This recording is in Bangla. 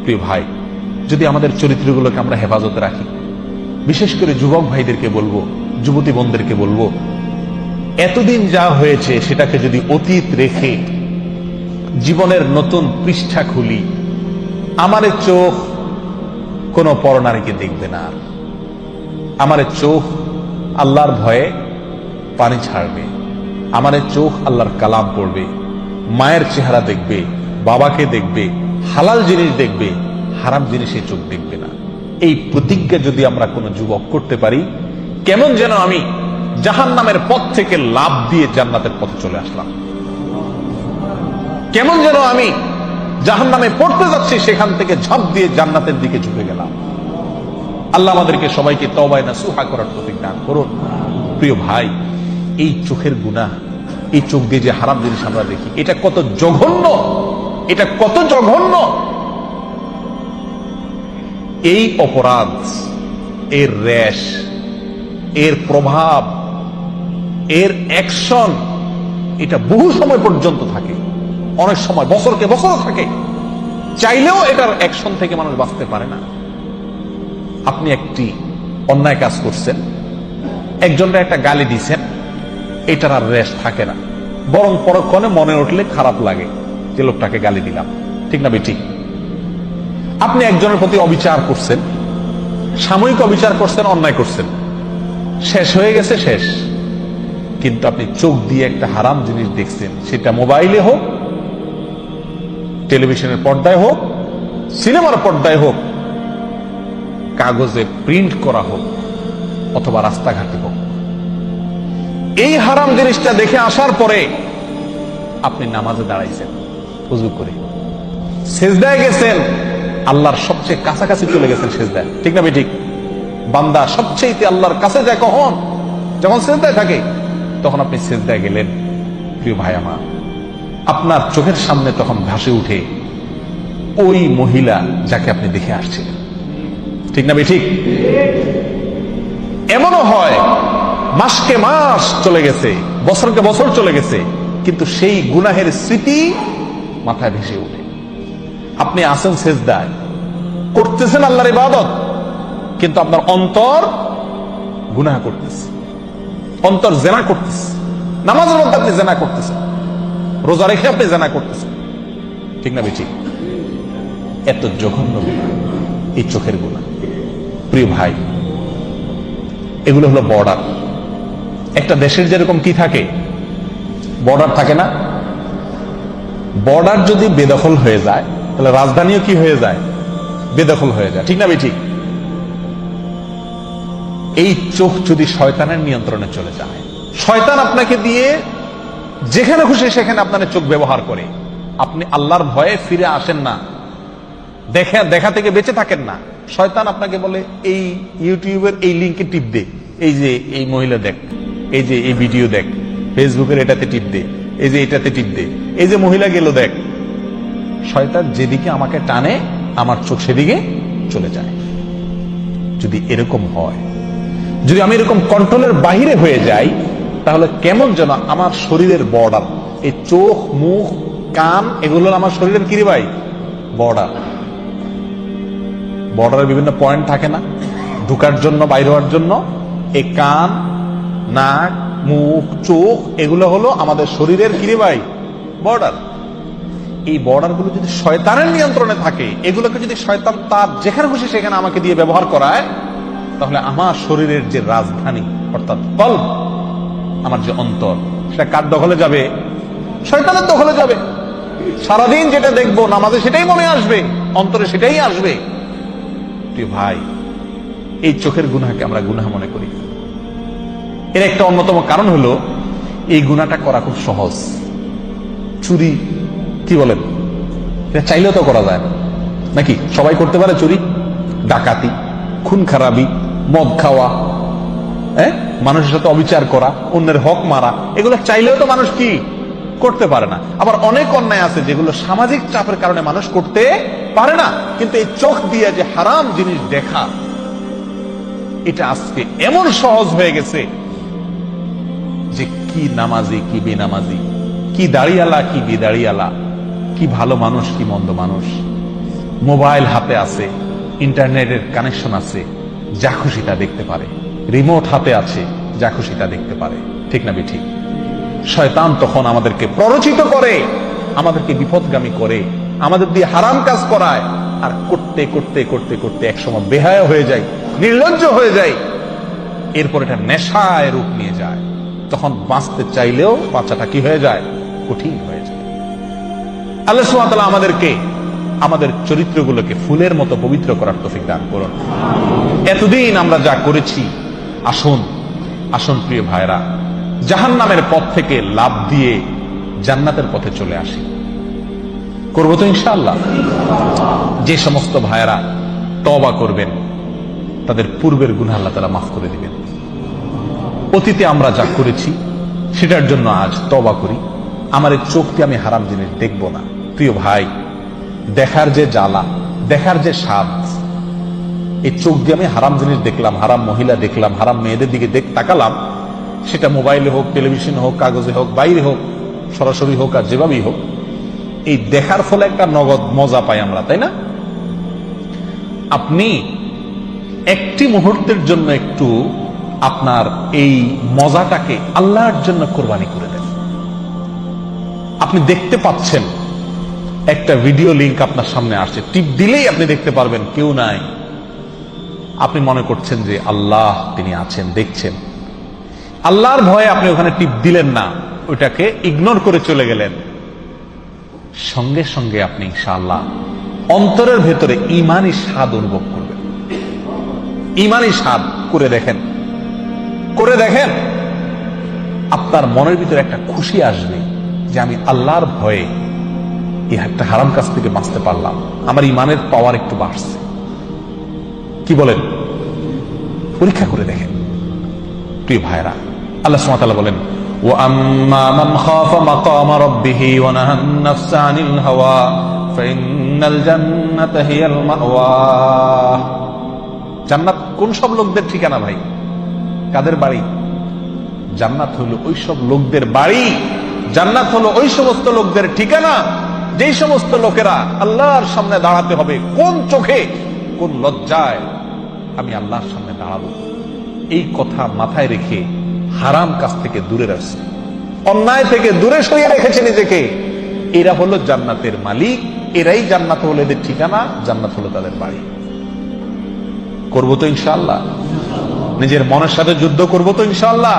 প্রিয় ভাই, যদি আমাদের চরিত্রগুলোকে আমরা হেফাজতে রাখি, বিশেষ করে যুবক ভাইদেরকে বলবো, যুবতী বোনদেরকে বলবো, এতদিন যা হয়েছে সেটাকে যদি অতীত রেখে জীবনের নতুন পৃষ্ঠা খুলি, আমার চোখ কোন পরনারীকে দেখবে না, আমার চোখ আল্লাহর ভয়ে পানি ছাড়বে, আমার চোখ আল্লাহর কালাম পড়বে, মায়ের চেহারা দেখবে, বাবাকে দেখবে, হালাল জিনিস দেখবে, হারাম জিনিসে চোখ দেখবে না। এই প্রতিজ্ঞা যদি আমরা কোনো যুবক করতে পারি, কেমন যেন আমি জাহান্নামের পথ থেকে লাফ দিয়ে জান্নাতের পথে চলে আসলাম, কেমন যেন আমি জাহান্নামে পড়তে যাচ্ছি সেখান থেকে ঝাঁপ দিয়ে জান্নাতের দিকে ঝুঁকে গেলাম। আল্লাহ আমাদেরকে সবাইকে তওবা নাসুহা করার তৌফিক দান করুন। প্রিয় ভাই, এই চোখের গুনাহ, এই চোখ দিয়ে যে হারাম জিনিস আমরা দেখি, এটা কত জঘন্য, এটা কত জঘন্য। এই অপরাধ, এর রেশ, এর প্রভাব, এর অ্যাকশন, এটা বহু সময় পর্যন্ত থাকে, অনেক সময় বছরকে বছর থাকে, চাইলেও এটার অ্যাকশন থেকে মানুষ বাঁচতে পারে না। আপনি একটি অন্যায় কাজ করছেন, একজনরা একটা গালি দিছেন, এটার আর রেশ থাকে না, বরং পরক্ষণে মনে উঠলে খারাপ লাগে যে লোকটাকে গালি দিলাম, ঠিক না বেঠিক? আপনি একজনের প্রতি অবিচার করছেন, সাময়িক অবিচার করছেন, অন্যায় করছেন, শেষ হয়ে গেছে, শেষ। কিন্তু আপনি চোখ দিয়ে একটা হারাম জিনিস দেখছেন, সেটা মোবাইলে হোক, টেলিভিশনের পর্দায় হোক, সিনেমার পর্দায় হোক, কাগজে প্রিন্ট করা হোক, অথবা রাস্তাঘাটে হোক, এই হারাম জিনিসটা দেখে আসার পরে আপনি নামাজে দাঁড়াইছেন, ওযু করে সিজদায় গেছেন, আল্লাহর সবচেয়ে কাছাকাছি চলে গেছেন সিজদায়, ঠিক না বেঠিক? বান্দা সবচেয়ে আল্লাহর কাছে যায় কখন? যখন সিজদায় থাকে, তখন আপনি সিজদায় গেলেন। প্রিয় ভাই আমার, আপনার চোখের সামনে তখন ভাসে উঠে ওই মহিলা যাকে আপনি দেখে আসছিলেন, ঠিক না বেঠিক? এমনও হয় মাসকে মাস চলে গেছে, বছরকে বছর চলে গেছে, কিন্তু সেই গুনাহের স্মৃতি মাথায় ভেসে ওঠে। আপনি আছেন সিজদায়, করতেছেন আল্লাহর ইবাদত, কিন্তু আপনার অন্তর গুনাহ করতেছে, অন্তর জেনা করতেছে, নামাজের মধ্যে আপনি জেনা করতেছেন, রোজা রেখে আপনি জেনা করতেছেন, ঠিক না বেঠিক? এত জঘন্য গুনাহ এই চোখের গুনাহ। প্রিয় ভাই, এগুলো হলো বর্ডার। একটা দেশের যেরকম কি থাকে, বর্ডার থাকে না? বর্ডার যদি বেদখল হয়ে যায়, তাহলে রাজধানীও কি হয়ে যায়? বেদখল হয়ে যায়, ঠিক না বেঠিক? এই চোখ যদি শয়তানের নিয়ন্ত্রণে চলে যায়, শয়তান আপনাকে দিয়ে যেখানে খুশি সেখানে আপনার চোখ ব্যবহার করে, আপনি আল্লাহর ভয়ে ফিরে আসেন না, দেখা থেকে বেঁচে থাকেন না। শয়তান আপনাকে বলে এই ইউটিউবের এই লিঙ্কে টিপ দে, এই যে এই মহিলা দেখ, এই যে এই ভিডিও দেখ, ফেসবুকের এটাতে টিপ দে, এই যে এটাতে টিপ দে, এই যে মহিলা গেল দেখ। শয়তান যেদিকে আমাকে টানে, আমার চোখ সেদিকে চলে যায়। যদি এরকম হয়, যদি আমি এরকম কন্ট্রোলের বাহিরে হয়ে যাই, তাহলে কেমন যেন আমার শরীরের বর্ডার, এই চোখ, মুখ, কান, এগুলো আমার শরীরের কি রে ভাই? বর্ডার। বর্ডারের বিভিন্ন পয়েন্ট থাকে না, ঢুকার জন্য, বাইর হওয়ার জন্য? এই কান, নাক, মুখ, চোখ, এগুলো হলো আমাদের শরীরের কি রে ভাই? বর্ডার। এই বর্ডারগুলো যদি শয়তানের নিয়ন্ত্রণে থাকে, এগুলোকে যদি শয়তান তার যেখানে খুশি সেখানে আমাকে দিয়ে ব্যবহার করায়, তাহলে আমার শরীরের যে রাজধানী, অর্থাৎ কলব, আমার যে অন্তর, সেটা কার দখলে যাবে? শয়তানের দখলে যাবে। সারাদিন যেটা দেখবো নামাজে সেটাই মনে আসবে, অন্তরে সেটাই আসবে। প্রিয় ভাই, এই চোখের গুনাহকে আমরা গুনাহ মনে করি। এর একটা অন্যতম কারণ হলো, এই গুনাহটা করা খুব সহজ। চুরি, কি বলেন, এটা চাইলেও তো করা যায় নাকি? সবাই করতে পারে চুরি, ডাকাতি, খুন খারাপি, মদ খাওয়া, মানুষের সাথে অবিচার করা, অন্যের হক মারা, এগুলো চাইলেও তো মানুষ কি করতে পারে না। আবার অনেক অন্যায় আছে যেগুলো সামাজিক চাপের কারণে মানুষ করতে পারে না। কিন্তু এই চোখ দিয়ে যে হারাম জিনিস দেখা, এটা আজকে এমন সহজ হয়ে গেছে যে কি নামাজি, কি বেনামাজি, কি দাড়িয়ালা, কি বেদাড়িয়ালা, কি ভালো মানুষ, কি মন্দ মানুষ, মোবাইল হাতে আছে, ইন্টারনেটের কানেকশন আছে, যা খুশি তা দেখতে পারে। রিমোট হাতে আছে, যা খুশি তা দেখতে পারে। ঠিক না ঠিক? শয়তান তখন আমাদেরকে প্ররোচিত করে, আমাদেরকে বিপদগামী করে, আমাদের দিয়ে হারাম কাজ করায়। আর করতে করতে করতে করতে একসময় বেহায়া হয়ে যায়, নির্লজ্জ হয়ে যায়। এরপর এটা নেশায় রূপ নিয়ে যায়। তখন বাঁচতে চাইলেও বাঁচাটা কি হয়ে যায়? কঠিন হয়ে যায়। আল্লাহ সুবহানাহু ওয়া তাআলা আমাদেরকে আমাদের চরিত্রগুলোকে ফুলের মতো পবিত্র করার তৌফিক দান করুন। এতদিন আমরা যা করেছি, আসুন আসুন প্রিয় ভাইরা, জাহান্নামের পথ থেকে লাভ দিয়ে জান্নাতের পথে চলে আসি। করবো তো ইনশাআল্লাহ। যে সমস্ত ভাইরা তওবা করবেন, তাদের পূর্বের গুনাহ আল্লাহ তাআলা মাফ করে দিবেন। অতীতে আমরা যা করেছি সেটার জন্য আজ তওবা করি। আমার এই চোখ দিয়ে আমি হারাম জিনিস দেখব না। প্রিয় ভাই, দেখার যে জ্বালা, দেখার যে স্বাদ, এই চোখ দিয়ে আমি হারাম জিনিস দেখলাম, হারাম মহিলা দেখলাম, হারাম মেয়েদের দিকে তাকালাম, সেটা মোবাইলে হোক, টেলিভিশন হোক, কাগজে হোক, বাইরে হোক, সরাসরি হোক, আর যেভাবেই হোক, এই দেখার ফলে একটা নগদ মজা পাই আমরা, তাই না? আপনি একটি মুহূর্তের জন্য একটু আপনার এই মজাটাকে আল্লাহর জন্য কোরবানি করে দেন। আপনি দেখতে পাচ্ছেন একটা ভিডিও লিংক আপনার সামনে আসছে, টিপ দিলেই আপনি দেখতে পারবেন কেউ নাই। আপনি মনে করছেন যে আল্লাহ তিনি আছেন, দেখছেন। আল্লাহর ভয়ে আপনি ওখানে টিপ দিলেন না, ওইটাকে ইগনোর করে চলে গেলেন। সঙ্গে সঙ্গে আপনি ইনশাআল্লাহ অন্তরের ভেতরে ঈমানী স্বাদ অনুভব করবেন। ঈমানী স্বাদ করে দেখেন, করে দেখেন, আপনার মনের ভিতরে একটা খুশি আসবে যে আমি আল্লাহর ভয়ে এই একটা হারাম কাজ থেকে বাঁচতে পারলাম, আমার ঈমানের পাওয়ার একটু বাড়ছে। কি বলেন? পরীক্ষা করে দেখেন প্রিয় ভাইরা। আল্লাহ সুবহানাহু ওয়া তাআলা বলেন, ওয়া আম্মা মান খাফা মাকাম রাব্বিহি ওয়া নাহান নাফসা আনিল হাওয়া ফাইন্নাল জান্নাতা হিয়াল মাওয়া। জান্নাত কোন সব লোকদের ঠিকানা ভাই? কাদের বাড়ি? জান্নাত হলো ওই সব লোকদের বাড়ি, জান্নাত হলো ওই সমস্ত লোকদের ঠিকানা যেই সমস্ত লোকেরা আল্লাহর সামনে দাঁড়াতে হবে। কোন চোখে, কোন লজ্জায় আমি আল্লাহর সামনে দাঁড়াবো, এই কথা মাথায় রেখে হারাম কাজ থেকে দূরে রাখছে, অন্যায় থেকে দূরে সরিয়ে রেখেছে নিজেকে। এরা হলো জান্নাতের মালিক, এরাই জান্নাত হলো এদের ঠিকানা, জান্নাত হলো তাদের বাড়ি। করবো তো ইনশাআল্লাহ? নিজের মনের সাথে যুদ্ধ করবো তো ইনশাআল্লাহ?